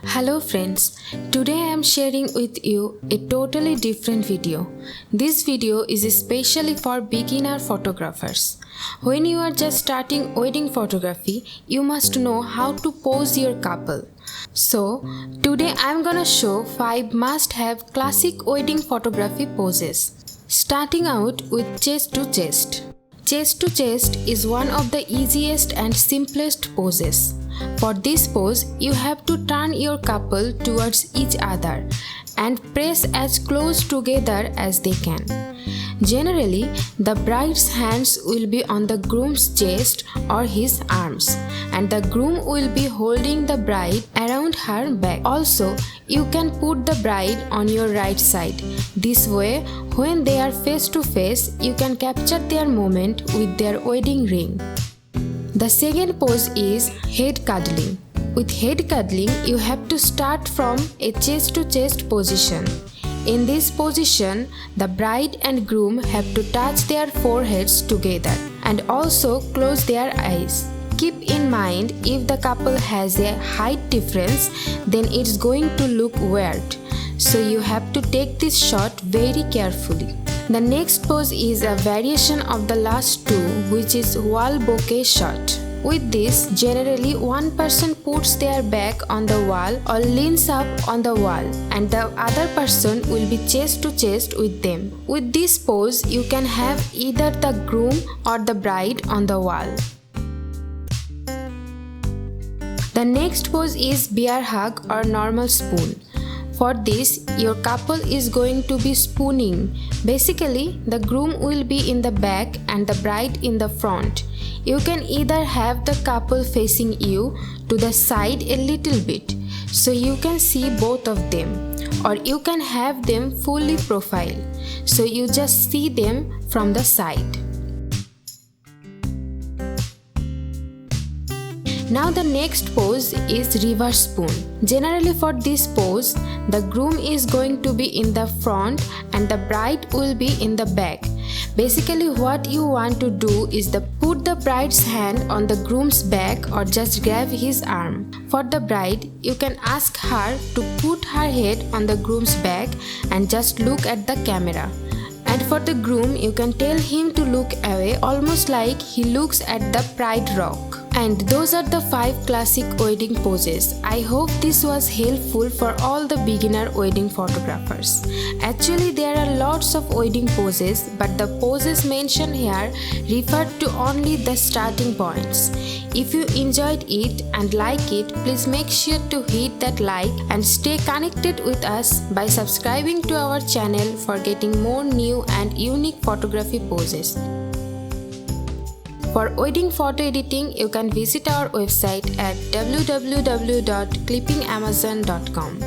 Hello friends, today I am sharing with you a totally different video. This video is especially for beginner photographers. When you are just starting wedding photography, you must know how to pose your couple. So, today I am gonna show 5 must-have classic wedding photography poses. Starting out with chest to chest. Chest to chest is one of the easiest and simplest poses. For this pose, you have to turn your couple towards each other and press as close together as they can. Generally, the bride's hands will be on the groom's chest or his arms, and the groom will be holding the bride around her back. Also, you can put the bride on your right side. This way, when they are face to face, you can capture their moment with their wedding ring. The second pose is head cuddling. With head cuddling, you have to start from a chest to chest position. In this position, the bride and groom have to touch their foreheads together and also close their eyes. Keep in mind, if the couple has a height difference, then it's going to look weird. So you have to take this shot very carefully. The next pose is a variation of the last two, which is wall bouquet shot. With this, generally one person puts their back on the wall or leans up on the wall, and the other person will be chest to chest with them. With this pose, you can have either the groom or the bride on the wall. The next pose is bear hug or normal spoon. For this, your couple is going to be spooning. Basically, the groom will be in the back and the bride in the front. You can either have the couple facing you to the side a little bit, so you can see both of them, or you can have them fully profile, so you just see them from the side. Now the next pose is reverse spoon. Generally for this pose, the groom is going to be in the front and the bride will be in the back. Basically what you want to do is put the bride's hand on the groom's back or just grab his arm. For the bride, you can ask her to put her head on the groom's back and just look at the camera. And for the groom, you can tell him to look away, almost like he looks at the Pride Rock. And those are the 5 classic wedding poses. I hope this was helpful for all the beginner wedding photographers. Actually, there are lots of wedding poses, but the poses mentioned here refer to only the starting points. If you enjoyed it and like it, please make sure to hit that like and stay connected with us by subscribing to our channel for getting more new and unique photography poses. For wedding photo editing, you can visit our website at www.clippingamazon.com.